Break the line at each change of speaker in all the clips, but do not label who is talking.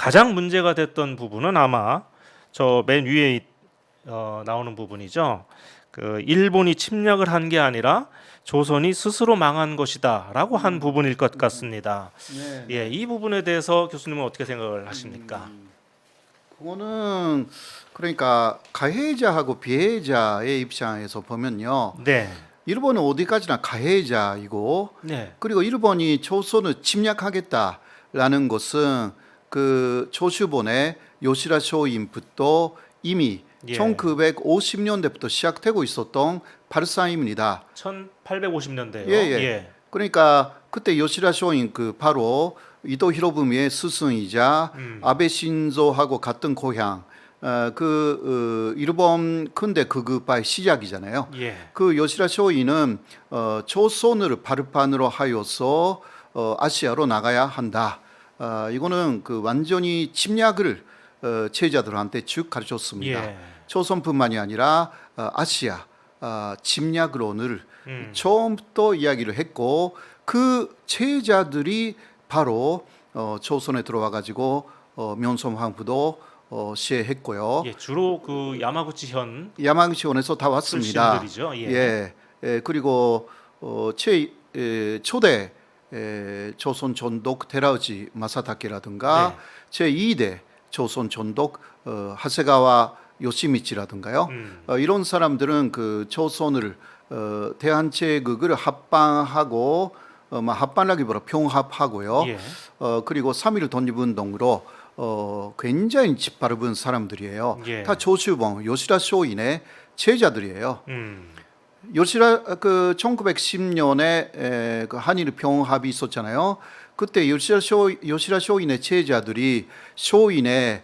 가장 문제가 됐던 부분은 아마 저 맨 위에 나오는 부분이죠. 그 일본이 침략을 한 게 아니라 조선이 스스로 망한 것이다라고 한 부분일 것 같습니다.
네,
예, 이 부분에 대해서 교수님은 어떻게 생각을 하십니까?
그거는 그러니까 가해자하고 피해자의 입장에서 보면요,
네,
일본은 어디까지나 가해자이고,
네,
그리고 일본이 조선을 침략하겠다라는 것은 그 조슈본의 요시라 쇼인부터 이미
예.
1950년대부터 시작되고 있었던 발상입니다.
1850년대요.
예, 예. 그러니까 그때 요시라 쇼인 그 바로 이토 히로부미의 스승이자 아베 신조하고 같은 고향 일본 근대 극우파의 시작이잖아요.
예.
그 요시라 쇼인은 조선을 발판으로 하여서 아시아로 나가야 한다. 이거는 그 완전히 침략을 제자들한테 쭉 가르쳤습니다.
예.
조선뿐만이 아니라 아시아 침략론을 처음부터 이야기를 했고, 그 제자들이 바로 조선에 들어와 가지고 면섬황후도 시해했고요.
예, 주로 그 야마구치현
야마구치현에서 다 왔습니다.
출신들이죠. 예.
그리고 초대 조선 전독 테라우지 마사다케라든가
네.
제 2대 조선 전독 하세가와 요시미치라든가요. 이런 사람들은 그 조선을 대한제국을 합방하고 합방하기보다 평합하고요.
예.
그리고 3.1 독립운동으로 굉장히 짓밟은 사람들이에요.
예.
다 조슈봉, 요시라 쇼인의 제자들이에요.
음.
요시라 그 1910년에 그 한일 평합이 있었잖아요. 그때 요시라 쇼인의 제자들이 쇼인의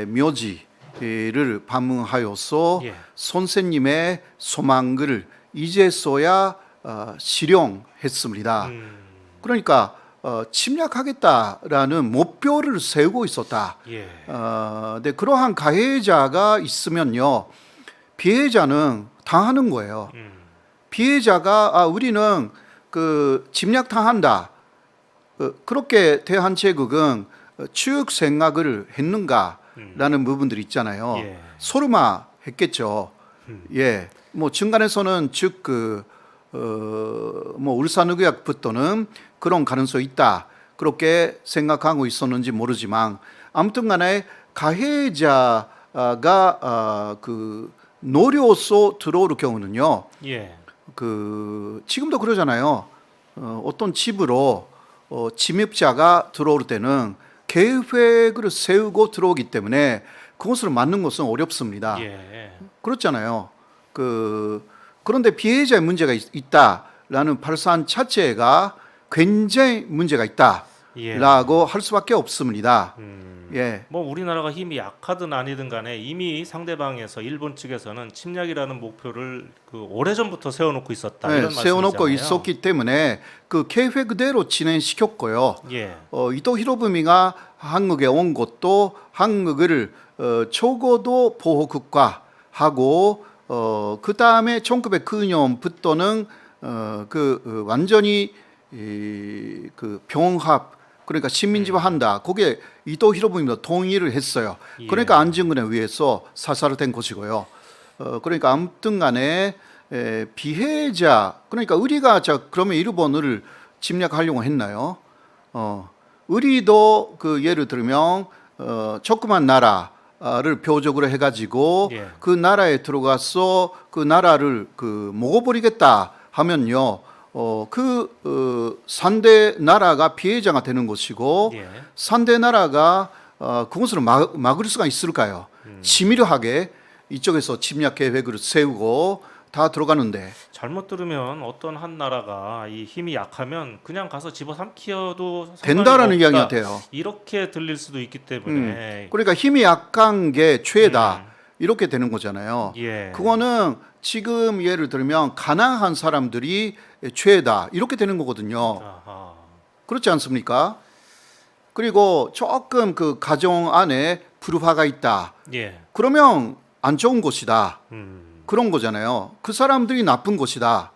묘지를 방문하여서
예.
선생님의 소망을 이제서야 실현했습니다. 그러니까 침략하겠다라는 목표를 세우고 있었다.
예.
근데 그러한 가해자가 있으면요, 피해자는 당하는 거예요. 피해자가 우리는 그 침략당한다. 그렇게 대한제국은 쭉 생각을 했는가라는 부분들이 있잖아요.
예.
소름아 했겠죠. 예, 뭐 중간에서는 즉 뭐 울산의학부터는 그런 가능성이 있다. 그렇게 생각하고 있었는지 모르지만 아무튼간에 가해자가 그 노려서 들어올 경우는요.
예.
그 지금도 그러잖아요. 어떤 집으로 침입자가 들어올 때는 계획을 세우고 들어오기 때문에 그것을 막는 것은 어렵습니다.
예.
그렇잖아요. 그런데 피해자의 문제가 있다라는 발산 자체가 굉장히 문제가 있다라고 할 수밖에 없습니다. 예.
뭐 우리나라가 힘이 약하든 아니든 간에 이미 상대방에서 일본 측에서는 침략이라는 목표를 그 오래전부터 세워놓고 있었다.
네,
이런
세워놓고
말씀이잖아요.
있었기 때문에 그 계획대로 진행시켰고요.
예.
이토 히로부미가 한국에 온 것도 한국을 적어도 보호국가하고 그 다음에 1909년부터는 완전히 그 병합, 그러니까 식민지화한다. 그게 이토 히로부미가 동의를 했어요.
예.
그러니까 안중근에 의해서 사살된 것이고요. 그러니까 아무튼간에 피해자, 그러니까 우리가 그러면 일본을 침략하려고 했나요? 우리도 그 예를 들면 조그만 나라를 표적으로 해가지고
예.
그 나라에 들어가서 그 나라를 먹어버리겠다 하면요. 상대 나라가 피해자가 되는 것이고
예.
상대 나라가 그것을 막을 수가 있을까요? 치밀하게 이쪽에서 침략 계획을 세우고 다 들어가는데
잘못 들으면 어떤 한 나라가 이 힘이 약하면 그냥 가서 집어삼키어도
된다라는
상관이
이야기
없다.
같아요.
이렇게 들릴 수도 있기 때문에
그러니까 힘이 약한 게 죄다 이렇게 되는 거잖아요.
예.
그거는 지금 예를 들면 가난한 사람들이 죄다 이렇게 되는 거거든요.
아하.
그렇지 않습니까? 그리고 조금 그 가정 안에 불화가 있다.
예.
그러면 안 좋은 것이다. 그런 거잖아요. 그 사람들이 나쁜 것이다.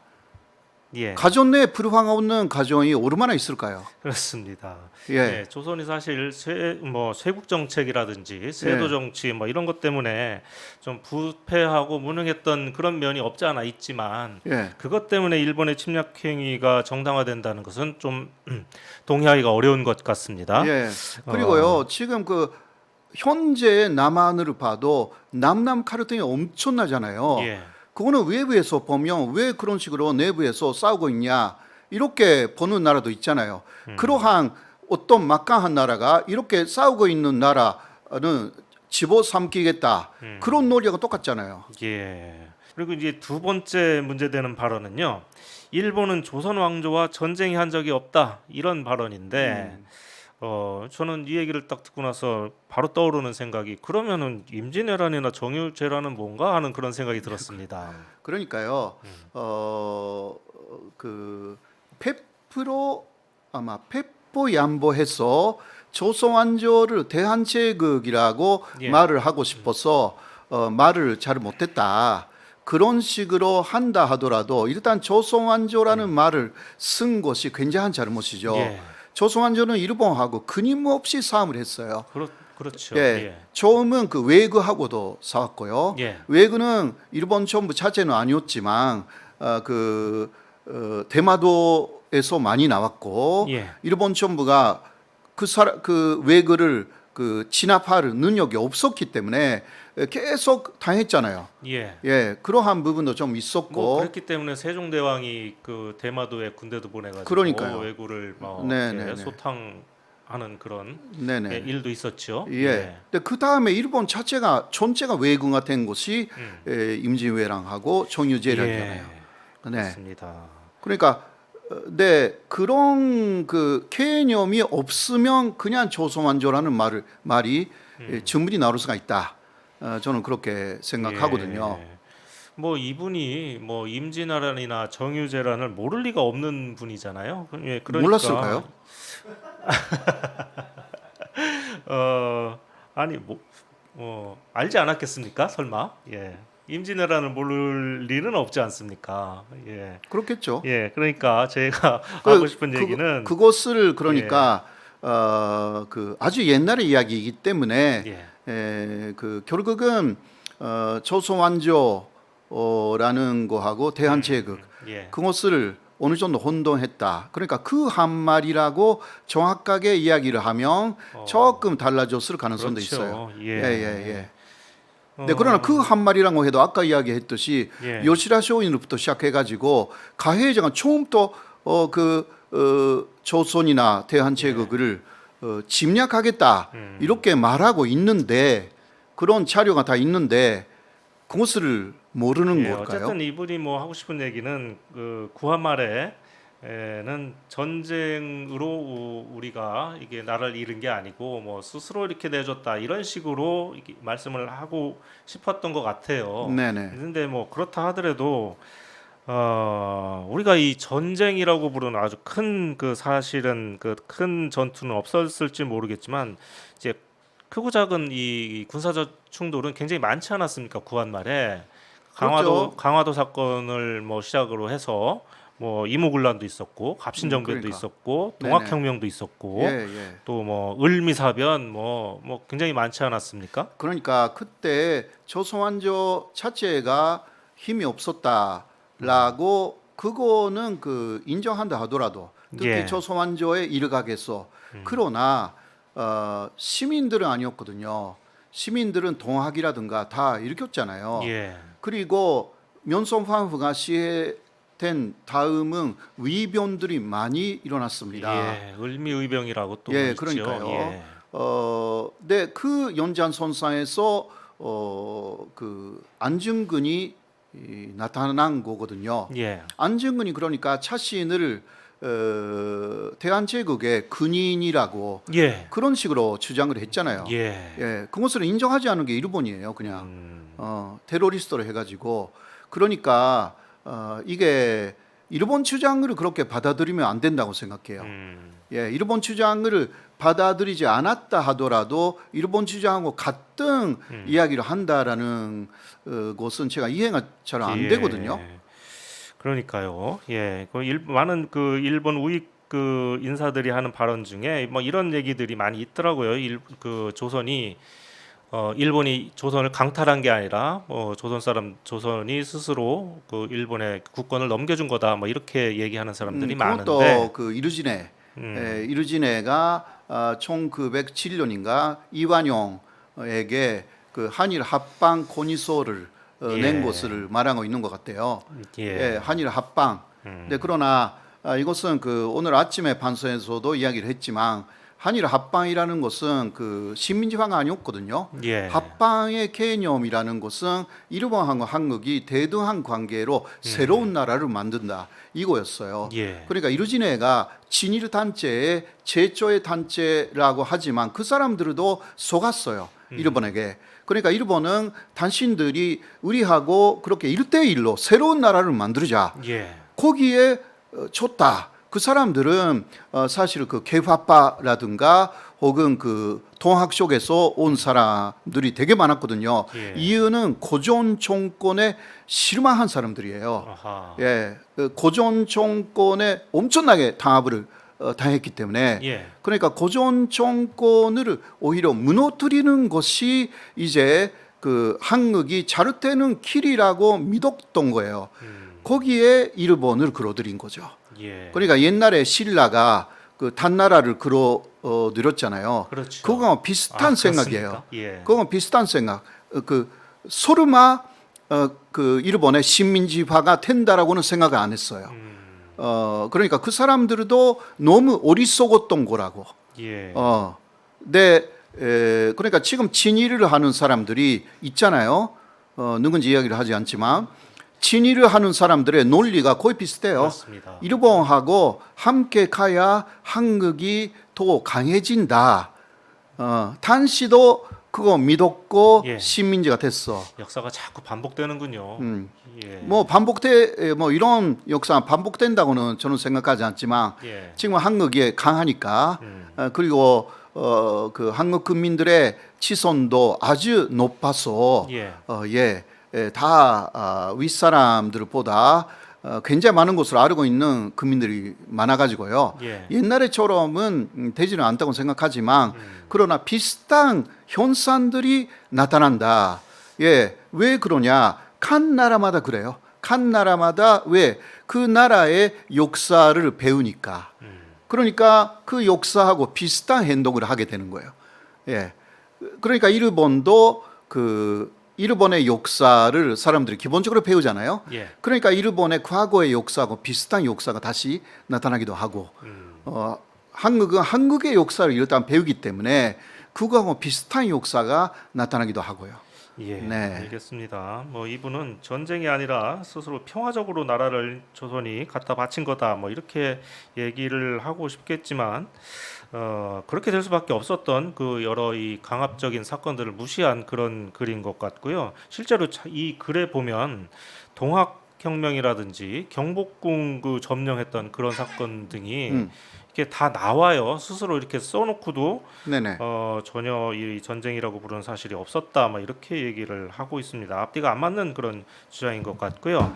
예.
가정 내에 불황 없는 가정이 얼마나 있을까요?
그렇습니다.
예.
예, 조선이 사실 쇄국 정책이라든지 세도
예.
정치 뭐 이런 것 때문에 좀 부패하고 무능했던 그런 면이 없지 않아 있지만
예.
그것 때문에 일본의 침략 행위가 정당화된다는 것은 좀 동의하기가 어려운 것 같습니다.
예. 그리고요. 지금 그 현재 남한을 봐도 남남 카르텔이 엄청나잖아요.
예.
그거는 외부에서 보면 왜 그런 식으로 내부에서 싸우고 있냐 이렇게 보는 나라도 있잖아요. 그러한 어떤 막강한 나라가 이렇게 싸우고 있는 나라는 집어삼키겠다 그런 논리가 똑같잖아요.
예. 그리고 이제 두 번째 문제되는 발언은요. 일본은 조선 왕조와 전쟁이 한 적이 없다 이런 발언인데 저는 이 얘기를 딱 듣고 나서 바로 떠오르는 생각이 그러면은 임진왜란이나 정유재란은 뭔가 하는 그런 생각이 들었습니다.
그러니까요. 그 페프로 아마 페포 양보해서 조선왕조를 대한제국이라고
예.
말을 하고 싶어서 말을 잘 못했다. 그런 식으로 한다 하더라도 일단 조선왕조라는 말을 쓴 것이 굉장한 잘못이죠.
예.
조선왕조는 일본하고 끊임없이 싸움을 했어요.
그렇죠.
예,
예.
처음은 그 외구하고도 싸웠고요.
예.
외구는 일본 정부 자체는 아니었지만 대마도에서 많이 나왔고
예.
일본 정부가 그 외구를 그 진압할 능력이 없었기 때문에 계속 당했잖아요.
예.
예, 그러한 부분도 좀
뭐
있었고.
그랬기 때문에 세종대왕이 그 대마도에 군대도 보내가지고
그러니까요.
왜구를 뭐
네,
이렇게
네, 네.
소탕하는 그런
네네.
예, 일도 있었죠.
예. 근데 그 다음에 일본 자체가 전체가 외구가 된 것이 임진왜란하고 정유재란이잖아요.
예.
네.
맞습니다.
그러니까 네 그런 그 개념이 없으면 그냥 조선왕조라는 말이 충분히 나올 수가 있다. 저는 그렇게 생각하거든요.
예. 뭐 이분이 뭐 임진왜란이나 정유재란을 모를 리가 없는 분이잖아요. 예, 그러니까
몰랐을까요?
아니 알지 않았겠습니까? 설마? 예. 임진왜란을 모를 리는 없지 않습니까? 예.
그렇겠죠.
예. 그러니까 제가 하고 싶은 얘기는
그것을 그러니까 그 아주 옛날의 이야기이기 때문에
예.
그 결국은 조선왕조라는 거하고 대한제국
예.
그것을 어느 정도 혼동했다. 그러니까 그 한 말이라고 정확하게 이야기를 하면 조금 달라졌을 가능성도
그렇죠.
있어요.
예.
예. 네, 그러나 그 한 말이라고 해도 아까 이야기했듯이
예.
요시라 쇼인으로부터 시작해가지고 가해자가 처음부터 조선이나 대한제국을 침략하겠다 이렇게 말하고 있는데 그런 자료가 다 있는데 그것을 모르는
예,
걸까요?
어쨌든 이분이 뭐 하고 싶은 얘기는 그 구한 말에는 전쟁으로 우리가 이게 나라를 잃은 게 아니고 뭐 스스로 이렇게 내줬다 이런 식으로 이렇게 말씀을 하고 싶었던 것 같아요.
네네.
근데 뭐 그렇다 하더라도 우리가 이 전쟁이라고 부르는 아주 큰 그 사실은 그 큰 전투는 없었을지 모르겠지만 이제 크고 작은 이 군사적 충돌은 굉장히 많지 않았습니까? 구한 말에
그렇죠.
강화도 사건을 뭐 시작으로 해서 뭐 이모군란도 있었고 갑신정변도
그러니까.
있었고
네네.
동학혁명도 있었고
예.
또 뭐 을미사변 뭐 굉장히 많지 않았습니까?
그러니까 그때 조선왕조 자체가 힘이 없었다라고 그거는 그 인정한다 하더라도 특히
예.
조선왕조의 일각에서 그러나 시민들은 아니었거든요. 시민들은 동학이라든가 다 일으켰잖아요.
예.
그리고 면성황후가 시해된 다음은 위변들이 많이 일어났습니다.
예. 을미의병이라고 또
예,
있죠.
그러니까요.
예.
네, 그 연장선상에서 그 안중근이 나타난 거거든요.
예.
안중근이 그러니까 자신을 대한제국의 근인이라고
예.
그런 식으로 주장을 했잖아요.
예.
예, 그것을 인정하지 않은 게 일본이에요. 그냥 테러리스트로 해가지고 그러니까 이게 일본 주장을 그렇게 받아들이면 안 된다고 생각해요. 예, 일본 주장을 받아들이지 않았다 하더라도 일본 주장하고 같은 이야기를 한다라는 것은 제가 이해가 잘 안
예.
되거든요.
그러니까요. 예, 많은 그 일본 우익 그 인사들이 하는 발언 중에 뭐 이런 얘기들이 많이 있더라고요. 그 조선이 일본이 조선을 강탈한 게 아니라 조선이 스스로 그 일본의 국권을 넘겨준 거다. 뭐 이렇게 얘기하는 사람들이
그것도
많은데,
그 이르지네.
음,
이르지네가 1907년인가 이완용에게 그 한일 합방 건의서를 낸
예,
것을 말하고 있는 것 같아요.
예,
한일 합방. 근데 그러나 이것은 그 오늘 아침에 판서에서도 이야기를 했지만 한일 합방이라는 것은 그 식민지화가 아니었거든요.
예,
합방의 개념이라는 것은 일본하고 한국이 대등한 관계로 새로운 나라를 만든다 이거였어요.
예,
그러니까 이르진해가 친일 단체의 최초의 단체라고 하지만 그 사람들도 속았어요. 일본에게. 그러니까 일본은 당신들이 우리하고 그렇게 1대1로 새로운 나라를 만들자.
예,
거기에 줬다. 그 사람들은 사실 그 개화파라든가 혹은 그 동학 쪽에서 온 사람들이 되게 많았거든요.
예.
이유는 고전 정권에 실망한 사람들이에요.
아하,
그 고전 정권에 엄청나게 당했기 때문에
예,
그러니까 고전 정권을 오히려 무너뜨리는 것이 이제 그 한국이 자르테는 길이라고 믿었던 거예요. 거기에 일본을 끌어들인 거죠.
예,
그러니까 옛날에 신라가 그 단나라를 끌어들였잖아요.
그렇죠.
그거랑 비슷한 생각이에요.
그렇습니까? 예,
그건 비슷한 생각. 그 소르마 그 일본의 식민지화가 된다라고는 생각을 안 했어요. 그러니까 그 사람들도 너무 어리석었던 거라고.
예,
그러니까 지금 친일을 하는 사람들이 있잖아요. 누군지 이야기를 하지 않지만 친일을 하는 사람들의 논리가 거의 비슷해요.
그렇습니다.
일본하고 함께 가야 한국이 더 강해진다. 단시도 그거 믿었고
예.
식민지가 됐어.
역사가 자꾸 반복되는군요. 예,
뭐 뭐 이런 역사 반복된다고는 저는 생각하지 않지만
예,
지금 한국이 강하니까 그리고 그 한국 국민들의 치손도 아주 높아서
예,
다 윗사람들보다 굉장히 많은 것을 알고 있는 국민들이 많아가지고요.
예,
옛날에처럼은 되지는 않다고 생각하지만 그러나 비슷한 현상들이 나타난다. 왜 그러냐? 간 나라마다 그래요. 간 나라마다 왜? 그 나라의 역사를 배우니까. 그러니까 그 역사하고 비슷한 행동을 하게 되는 거예요. 그러니까 일본도 그 일본의 역사를 사람들이 기본적으로 배우잖아요.
예,
그러니까 일본의 과거의 역사하고 비슷한 역사가 다시 나타나기도 하고, 한국은 한국의 역사를 일단 배우기 때문에 그거하고 비슷한 역사가 나타나기도 하고요.
예,
네.
알겠습니다. 뭐 이분은 전쟁이 아니라 스스로 평화적으로 나라를 조선이 갖다 바친 거다. 뭐 이렇게 얘기를 하고 싶겠지만 그렇게 될 수밖에 없었던 그 여러 이 강압적인 사건들을 무시한 그런 글인 것 같고요. 실제로 이 글에 보면 동학혁명이라든지 경복궁 그 점령했던 그런 사건 등이 이렇게 다 나와요. 스스로 이렇게 써놓고도
네네.
전혀 이 전쟁이라고 부르는 사실이 없었다. 막 이렇게 얘기를 하고 있습니다. 앞뒤가 안 맞는 그런 주장인 것 같고요.